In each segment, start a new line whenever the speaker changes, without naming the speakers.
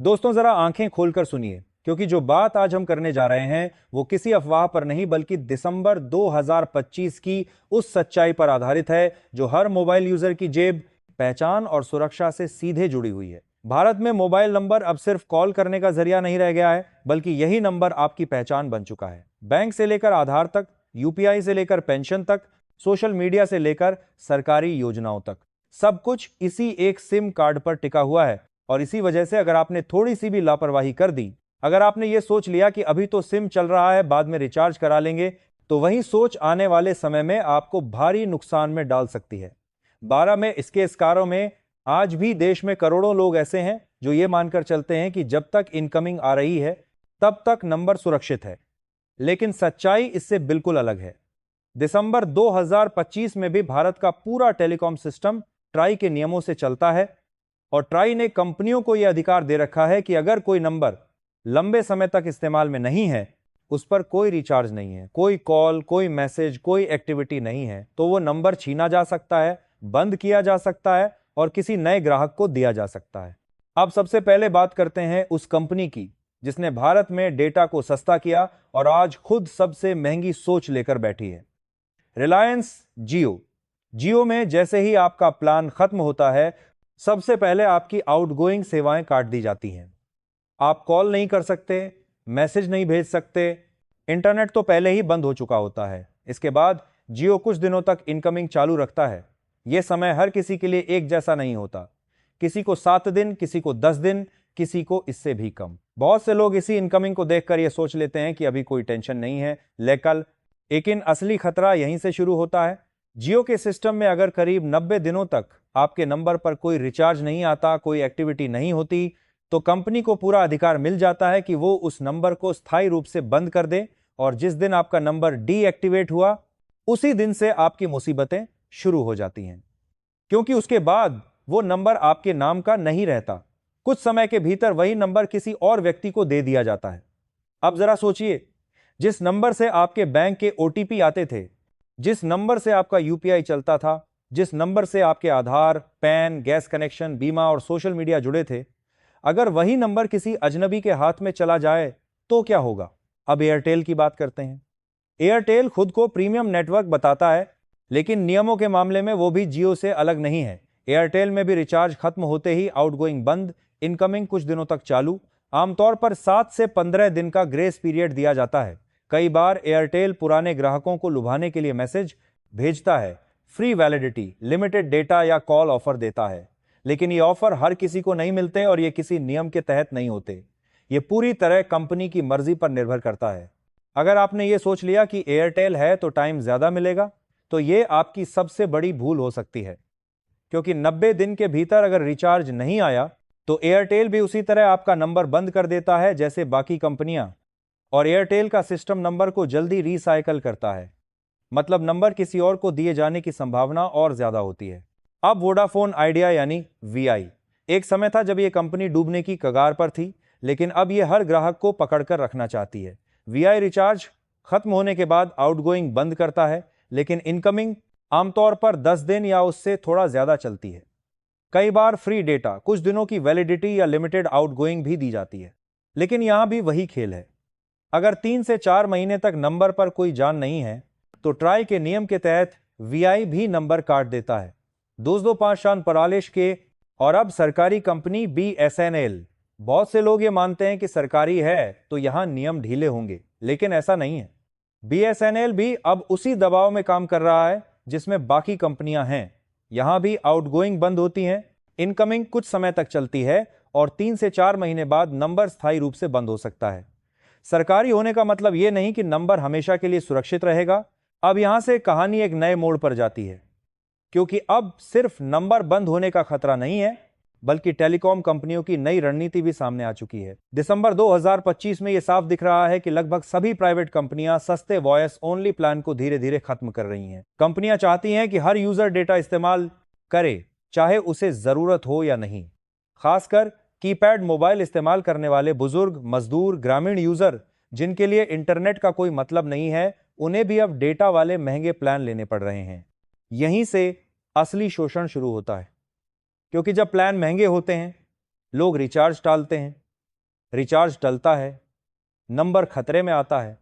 दोस्तों जरा आंखें खोलकर सुनिए, क्योंकि जो बात आज हम करने जा रहे हैं वो किसी अफवाह पर नहीं बल्कि दिसंबर 2025 की उस सच्चाई पर आधारित है जो हर मोबाइल यूजर की जेब, पहचान और सुरक्षा से सीधे जुड़ी हुई है। भारत में मोबाइल नंबर अब सिर्फ कॉल करने का जरिया नहीं रह गया है, बल्कि यही नंबर आपकी पहचान बन चुका है। बैंक से लेकर आधार तक, यूपीआई से लेकर पेंशन तक, सोशल मीडिया से लेकर सरकारी योजनाओं तक, सब कुछ इसी एक सिम कार्ड पर टिका हुआ है। और इसी वजह से अगर आपने थोड़ी सी भी लापरवाही कर दी, अगर आपने ये सोच लिया कि अभी तो सिम चल रहा है, बाद में रिचार्ज करा लेंगे, तो वही सोच आने वाले समय में आपको भारी नुकसान में डाल सकती है। 12 में इसके इस्कारों में आज भी देश में करोड़ों लोग ऐसे हैं जो ये मानकर चलते हैं कि जब तक इनकमिंग आ रही है तब तक नंबर सुरक्षित है। लेकिन सच्चाई इससे बिल्कुल अलग है। दिसंबर 2025 में भी भारत का पूरा टेलीकॉम सिस्टम ट्राई के नियमों से चलता है और ट्राई ने कंपनियों को यह अधिकार दे रखा है कि अगर कोई नंबर लंबे समय तक इस्तेमाल में नहीं है, उस पर कोई रिचार्ज नहीं है, कोई कॉल, कोई मैसेज, कोई एक्टिविटी नहीं है, तो वो नंबर छीना जा सकता है, बंद किया जा सकता है और किसी नए ग्राहक को दिया जा सकता है। अब सबसे पहले बात करते हैं उस कंपनी की जिसने भारत में डेटा को सस्ता किया और आज खुद सबसे महंगी सोच लेकर बैठी है। रिलायंस जियो। जियो में जैसे ही आपका प्लान खत्म होता है, सबसे पहले आपकी आउटगोइंग सेवाएं काट दी जाती हैं। आप कॉल नहीं कर सकते, मैसेज नहीं भेज सकते, इंटरनेट तो पहले ही बंद हो चुका होता है। इसके बाद जियो कुछ दिनों तक इनकमिंग चालू रखता है। यह समय हर किसी के लिए एक जैसा नहीं होता। किसी को 7 दिन, किसी को 10 दिन, किसी को इससे भी कम। बहुत से लोग इसी इनकमिंग को देखकर यह सोच लेते हैं कि अभी कोई टेंशन नहीं है, लेकिन असली खतरा यहीं से शुरू होता है। जियो के सिस्टम में अगर करीब 90 दिनों तक आपके नंबर पर कोई रिचार्ज नहीं आता, कोई एक्टिविटी नहीं होती, तो कंपनी को पूरा अधिकार मिल जाता है कि वो उस नंबर को स्थायी रूप से बंद कर दे और जिस दिन आपका नंबर डीएक्टिवेट हुआ, उसी दिन से आपकी मुसीबतें शुरू हो जाती हैं, क्योंकि उसके बाद वो नंबर आपके नाम का नहीं रहता। कुछ समय के भीतर वही नंबर किसी और व्यक्ति को दे दिया जाता है। अब जरा सोचिए, जिस नंबर से आपके बैंक के ओटीपी आते थे, जिस नंबर से आपका यूपीआई चलता था, जिस नंबर से आपके आधार, पैन, गैस कनेक्शन, बीमा और सोशल मीडिया जुड़े थे, अगर वही नंबर किसी अजनबी के हाथ में चला जाए तो क्या होगा? अब एयरटेल की बात करते हैं। एयरटेल खुद को प्रीमियम नेटवर्क बताता है, लेकिन नियमों के मामले में वो भी जियो से अलग नहीं है। एयरटेल में भी रिचार्ज खत्म होते ही आउटगोइंग बंद, इनकमिंग कुछ दिनों तक चालू। आमतौर पर 7 से 15 दिन का ग्रेस पीरियड दिया जाता है। कई बार एयरटेल पुराने ग्राहकों को लुभाने के लिए मैसेज भेजता है, फ्री वैलिडिटी, लिमिटेड डेटा या कॉल ऑफर देता है, लेकिन ये ऑफर हर किसी को नहीं मिलते और ये किसी नियम के तहत नहीं होते। ये पूरी तरह कंपनी की मर्जी पर निर्भर करता है। अगर आपने ये सोच लिया कि एयरटेल है तो टाइम ज्यादा मिलेगा, तो ये आपकी सबसे बड़ी भूल हो सकती है, क्योंकि 90 दिन के भीतर अगर रिचार्ज नहीं आया तो एयरटेल भी उसी तरह आपका नंबर बंद कर देता है जैसे बाकी कंपनियां। और एयरटेल का सिस्टम नंबर को जल्दी रिसाइकल करता है, मतलब नंबर किसी और को दिए जाने की संभावना और ज्यादा होती है। अब वोडाफोन आइडिया यानी वीआई। एक समय था जब यह कंपनी डूबने की कगार पर थी, लेकिन अब यह हर ग्राहक को पकड़कर रखना चाहती है। वीआई रिचार्ज खत्म होने के बाद आउटगोइंग बंद करता है, लेकिन इनकमिंग आमतौर पर 10 दिन या उससे थोड़ा ज्यादा चलती है। कई बार फ्री डेटा, कुछ दिनों की वैलिडिटी या लिमिटेड आउटगोइंग भी दी जाती है। लेकिन यहां भी वही खेल है। अगर 3 से 4 महीने तक नंबर पर कोई जान नहीं है, तो ट्राई के नियम के तहत वीआई भी नंबर काट देता है। 225 शान परालेश के और अब सरकारी कंपनी बीएसएनएल। बहुत से लोग ये मानते हैं कि सरकारी है तो यहां नियम ढीले होंगे, लेकिन ऐसा नहीं है। बीएसएनएल भी अब उसी दबाव में काम कर रहा है जिसमें बाकी कंपनियां हैं। यहां भी आउटगोइंग बंद होती हैं, इनकमिंग कुछ समय तक चलती है और 3 से 4 महीने बाद नंबर स्थायी रूप से बंद हो सकता है। सरकारी होने का मतलब यह नहीं कि नंबर हमेशा के लिए सुरक्षित रहेगा। अब यहां से कहानी एक नए मोड़ पर जाती है, क्योंकि अब सिर्फ नंबर बंद होने का खतरा नहीं है, बल्कि टेलीकॉम कंपनियों की नई रणनीति भी सामने आ चुकी है। दिसंबर 2025 में यह साफ दिख रहा है कि लगभग सभी प्राइवेट कंपनियां सस्ते वॉयस ओनली प्लान को धीरे धीरे खत्म कर रही हैं। कंपनियां चाहती हैं कि हर यूजर डेटा इस्तेमाल करे, चाहे उसे जरूरत हो या नहीं। खासकर कीपैड मोबाइल इस्तेमाल करने वाले बुजुर्ग, मजदूर, ग्रामीण यूजर जिनके लिए इंटरनेट का कोई मतलब नहीं है, उन्हें भी अब डेटा वाले महंगे प्लान लेने पड़ रहे हैं। यहीं से असली शोषण शुरू होता है, क्योंकि जब प्लान महंगे होते हैं, लोग रिचार्ज टालते हैं, रिचार्ज टलता है, नंबर खतरे में आता है।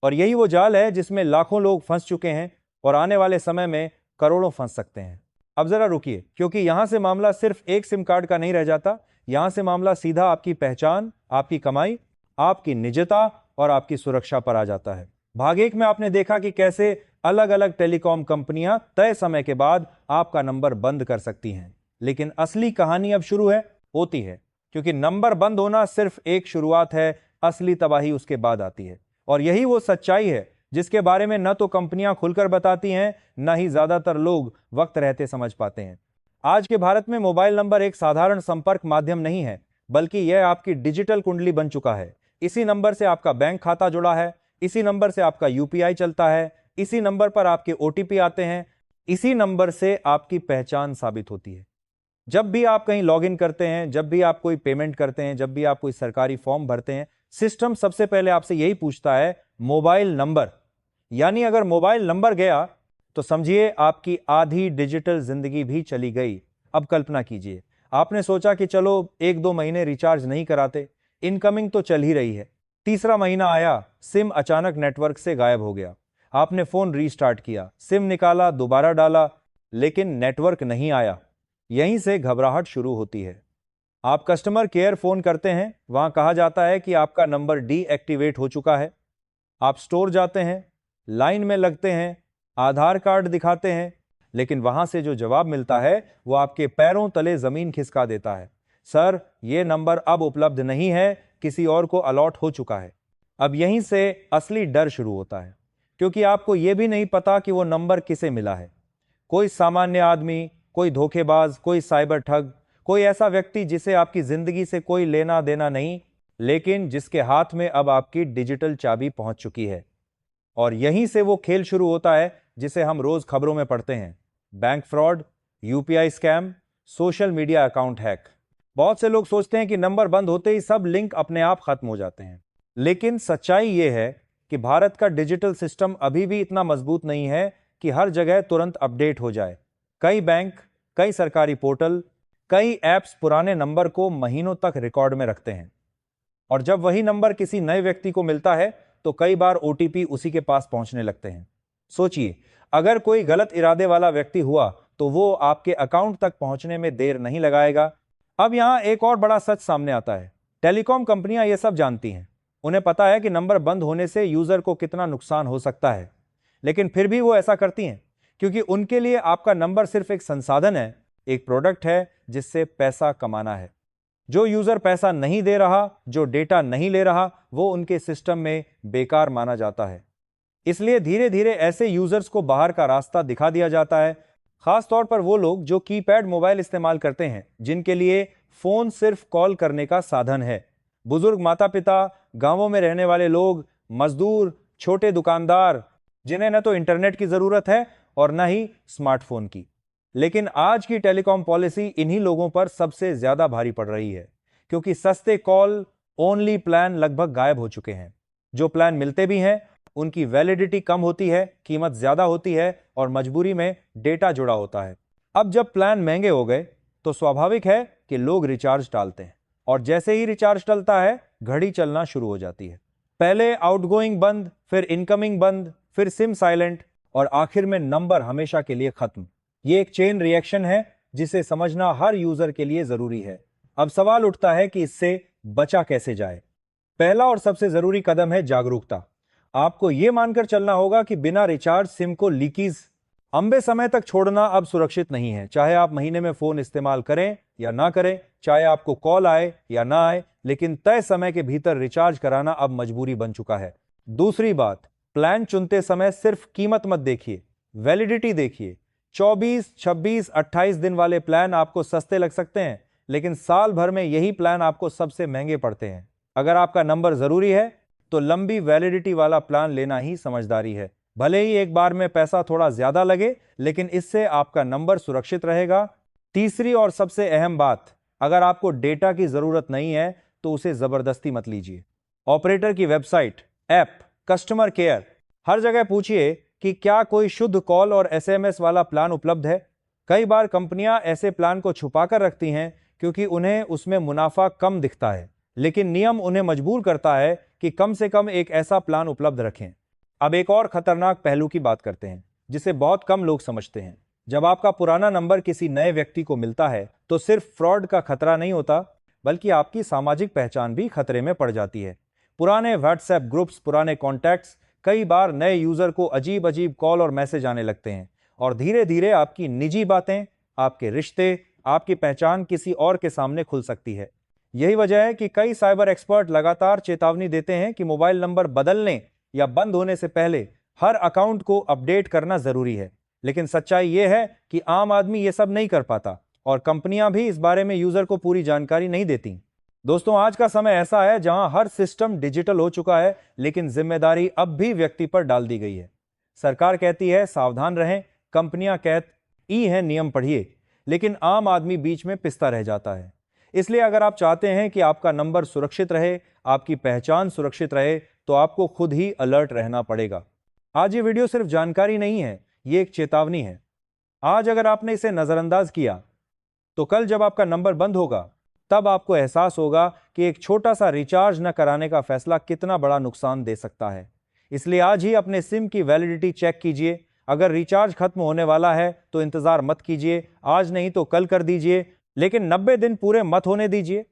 और यही वो जाल है जिसमें लाखों लोग फंस चुके हैं और आने वाले समय में करोड़ों फंस सकते हैं। अब जरा रुकिए, क्योंकि यहां से मामला सिर्फ एक सिम कार्ड का नहीं रह जाता। यहां से मामला सीधा आपकी पहचान, आपकी कमाई, आपकी निजता और आपकी सुरक्षा पर आ जाता है। भाग एक में आपने देखा कि कैसे अलग अलग टेलीकॉम कंपनियां तय समय के बाद आपका नंबर बंद कर सकती हैं। लेकिन असली कहानी अब शुरू होती है, क्योंकि नंबर बंद होना सिर्फ एक शुरुआत है, असली तबाही उसके बाद आती है। और यही वो सच्चाई है जिसके बारे में न तो कंपनियां खुलकर बताती हैं, न ही ज्यादातर लोग वक्त रहते समझ पाते हैं। आज के भारत में मोबाइल नंबर एक साधारण संपर्क माध्यम नहीं है, बल्कि यह आपकी डिजिटल कुंडली बन चुका है। इसी नंबर से आपका बैंक खाता जुड़ा है, इसी नंबर से आपका यूपीआई चलता है, इसी नंबर पर आपके ओटीपी आते हैं, इसी नंबर से आपकी पहचान साबित होती है। जब भी आप कहीं लॉगिन करते हैं, जब भी आप कोई पेमेंट करते हैं, जब भी आप कोई सरकारी फॉर्म भरते हैं, सिस्टम सबसे पहले आपसे यही पूछता है, मोबाइल नंबर। यानी अगर मोबाइल नंबर गया तो समझिए आपकी आधी डिजिटल जिंदगी भी चली गई। अब कल्पना कीजिए, आपने सोचा कि चलो 1-2 महीने रिचार्ज नहीं कराते, इनकमिंग तो चल ही रही है। तीसरा महीना आया, सिम अचानक नेटवर्क से गायब हो गया। आपने फोन रीस्टार्ट किया, सिम निकाला, दोबारा डाला, लेकिन नेटवर्क नहीं आया। यहीं से घबराहट शुरू होती है। आप कस्टमर केयर फोन करते हैं, वहां कहा जाता है कि आपका नंबर डीएक्टिवेट हो चुका है। आप स्टोर जाते हैं, लाइन में लगते हैं, आधार कार्ड दिखाते हैं, लेकिन वहां से जो जवाब मिलता है वो आपके पैरों तले जमीन खिसका देता है। सर, ये नंबर अब उपलब्ध नहीं है, किसी और को अलॉट हो चुका है। अब यहीं से असली डर शुरू होता है, क्योंकि आपको यह भी नहीं पता कि वो नंबर किसे मिला है। कोई सामान्य आदमी, कोई धोखेबाज, कोई साइबर ठग, कोई ऐसा व्यक्ति जिसे आपकी जिंदगी से कोई लेना देना नहीं, लेकिन जिसके हाथ में अब आपकी डिजिटल चाबी पहुंच चुकी है। और यहीं से वो खेल शुरू होता है जिसे हम रोज खबरों में पढ़ते हैं। Bank fraud, UPI scam, social media account hack. बहुत से लोग सोचते हैं कि नंबर बंद होते ही सब लिंक अपने आप खत्म हो जाते हैं, लेकिन सच्चाई यह है कि भारत का डिजिटल सिस्टम अभी भी इतना मजबूत नहीं है कि हर जगह तुरंत अपडेट हो जाए। कई बैंक, कई सरकारी पोर्टल, कई ऐप्स पुराने नंबर को महीनों तक रिकॉर्ड में रखते हैं। और जब वही नंबर किसी नए व्यक्ति को मिलता है तो कई बार ओटीपी उसी के पास पहुंचने लगते हैं। सोचिए, अगर कोई गलत इरादे वाला व्यक्ति हुआ तो वो आपके अकाउंट तक पहुंचने में देर नहीं लगाएगा। अब यहां एक और बड़ा सच सामने आता है। टेलीकॉम कंपनियां ये सब जानती हैं। उन्हें पता है कि नंबर बंद होने से यूजर को कितना नुकसान हो सकता है, लेकिन फिर भी वो ऐसा करती हैं, क्योंकि उनके लिए आपका नंबर सिर्फ एक संसाधन है, एक प्रोडक्ट है जिससे पैसा कमाना है। जो यूजर पैसा नहीं दे रहा, जो डेटा नहीं ले रहा, वो उनके सिस्टम में बेकार माना जाता है। इसलिए धीरे धीरे ऐसे यूजर्स को बाहर का रास्ता दिखा दिया जाता है, खास तौर पर वो लोग जो कीपैड मोबाइल इस्तेमाल करते हैं, जिनके लिए फोन सिर्फ कॉल करने का साधन है। बुजुर्ग माता पिता, गांवों में रहने वाले लोग, मजदूर, छोटे दुकानदार, जिन्हें न तो इंटरनेट की जरूरत है और न ही स्मार्टफोन की। लेकिन आज की टेलीकॉम पॉलिसी इन्हीं लोगों पर सबसे ज्यादा भारी पड़ रही है, क्योंकि सस्ते कॉल ओनली प्लान लगभग गायब हो चुके हैं। जो प्लान मिलते भी हैं उनकी वैलिडिटी कम होती है, कीमत ज्यादा होती है और मजबूरी में डेटा जुड़ा होता है। अब जब प्लान महंगे हो गए तो स्वाभाविक है कि लोग रिचार्ज टालते हैं, और जैसे ही रिचार्ज टलता है घड़ी चलना शुरू हो जाती है। पहले आउटगोइंग बंद, फिर इनकमिंग बंद, फिर सिम साइलेंट, और आखिर में नंबर हमेशा के लिए खत्म। ये एक चेन रिएक्शन है जिसे समझना हर यूजर के लिए जरूरी है। अब सवाल उठता है कि इससे बचा कैसे जाए। पहला और सबसे जरूरी कदम है जागरूकता। आपको यह मानकर चलना होगा कि बिना रिचार्ज सिम को लीकीज लंबे समय तक छोड़ना अब सुरक्षित नहीं है। चाहे आप महीने में फोन इस्तेमाल करें या ना करें, चाहे आपको कॉल आए या ना आए, लेकिन तय समय के भीतर रिचार्ज कराना अब मजबूरी बन चुका है। दूसरी बात, प्लान चुनते समय सिर्फ कीमत मत देखिए, वैलिडिटी देखिए। 24, 26, 28 दिन वाले प्लान आपको सस्ते लग सकते हैं, लेकिन साल भर में यही प्लान आपको सबसे महंगे पड़ते हैं। अगर आपका नंबर जरूरी है तो लंबी वैलिडिटी वाला प्लान लेना ही समझदारी है। भले ही एक बार में पैसा थोड़ा ज्यादा लगे, लेकिन इससे आपका नंबर सुरक्षित रहेगा। तीसरी और सबसे अहम बात, अगर आपको डेटा की जरूरत नहीं है तो उसे जबरदस्ती मत लीजिए। ऑपरेटर की वेबसाइट, ऐप, कस्टमर केयर, हर जगह पूछिए कि क्या कोई शुद्ध कॉल और एसएमएस वाला प्लान उपलब्ध है। कई बार कंपनियां ऐसे प्लान को छुपाकर रखती हैं क्योंकि उन्हें उसमें मुनाफा कम दिखता है, लेकिन नियम उन्हें मजबूर करता है कि कम से कम एक ऐसा प्लान उपलब्ध रखें। अब एक और खतरनाक पहलू की बात करते हैं जिसे बहुत कम लोग समझते हैं। जब आपका पुराना नंबर किसी नए व्यक्ति को मिलता है तो सिर्फ फ्रॉड का खतरा नहीं होता, बल्कि आपकी सामाजिक पहचान भी खतरे में पड़ जाती है। पुराने व्हाट्सएप ग्रुप्स, पुराने कॉन्टैक्ट्स, कई बार नए यूजर को अजीब अजीब कॉल और मैसेज आने लगते हैं और धीरे धीरे आपकी निजी बातें, आपके रिश्ते, आपकी पहचान किसी और के सामने खुल सकती है। यही वजह है कि कई साइबर एक्सपर्ट लगातार चेतावनी देते हैं कि मोबाइल नंबर बदलने या बंद होने से पहले हर अकाउंट को अपडेट करना जरूरी है। लेकिन सच्चाई यह है कि आम आदमी ये सब नहीं कर पाता और कंपनियां भी इस बारे में यूजर को पूरी जानकारी नहीं देती। दोस्तों, आज का समय ऐसा है जहां हर सिस्टम डिजिटल हो चुका है, लेकिन जिम्मेदारी अब भी व्यक्ति पर डाल दी गई है। सरकार कहती है सावधान रहें, कंपनियां कहती हैं नियम पढ़िए, लेकिन आम आदमी बीच में पिसता रह जाता है। इसलिए अगर आप चाहते हैं कि आपका नंबर सुरक्षित रहे, आपकी पहचान सुरक्षित रहे, तो आपको खुद ही अलर्ट रहना पड़ेगा। आज ये वीडियो सिर्फ जानकारी नहीं है, ये एक चेतावनी है। आज अगर आपने इसे नजरअंदाज किया तो कल जब आपका नंबर बंद होगा तब आपको एहसास होगा कि एक छोटा सा रिचार्ज न कराने का फैसला कितना बड़ा नुकसान दे सकता है। इसलिए आज ही अपने सिम की वैलिडिटी चेक कीजिए। अगर रिचार्ज खत्म होने वाला है तो इंतजार मत कीजिए, आज नहीं तो कल कर दीजिए, लेकिन 90 दिन पूरे मत होने दीजिए।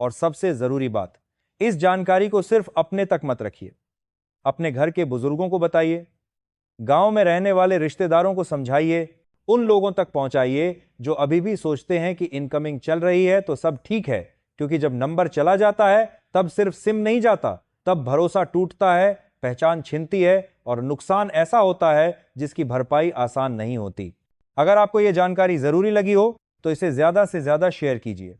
और सबसे जरूरी बात, इस जानकारी को सिर्फ अपने तक मत रखिए, अपने घर के बुजुर्गों को बताइए, गांव में रहने वाले रिश्तेदारों को समझाइए, उन लोगों तक पहुंचाइए जो अभी भी सोचते हैं कि इनकमिंग चल रही है तो सब ठीक है। क्योंकि जब नंबर चला जाता है तब सिर्फ सिम नहीं जाता, तब भरोसा टूटता है, पहचान छिनती है और नुकसान ऐसा होता है जिसकी भरपाई आसान नहीं होती। अगर आपको यह जानकारी जरूरी लगी हो तो इसे ज्यादा से ज्यादा शेयर कीजिए,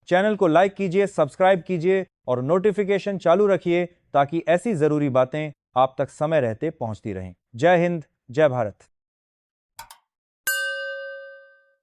चैनल को लाइक कीजिए, सब्सक्राइब कीजिए और नोटिफिकेशन चालू रखिए ताकि ऐसी जरूरी बातें आप तक समय रहते पहुंचती रहें। जय हिंद, जय भारत।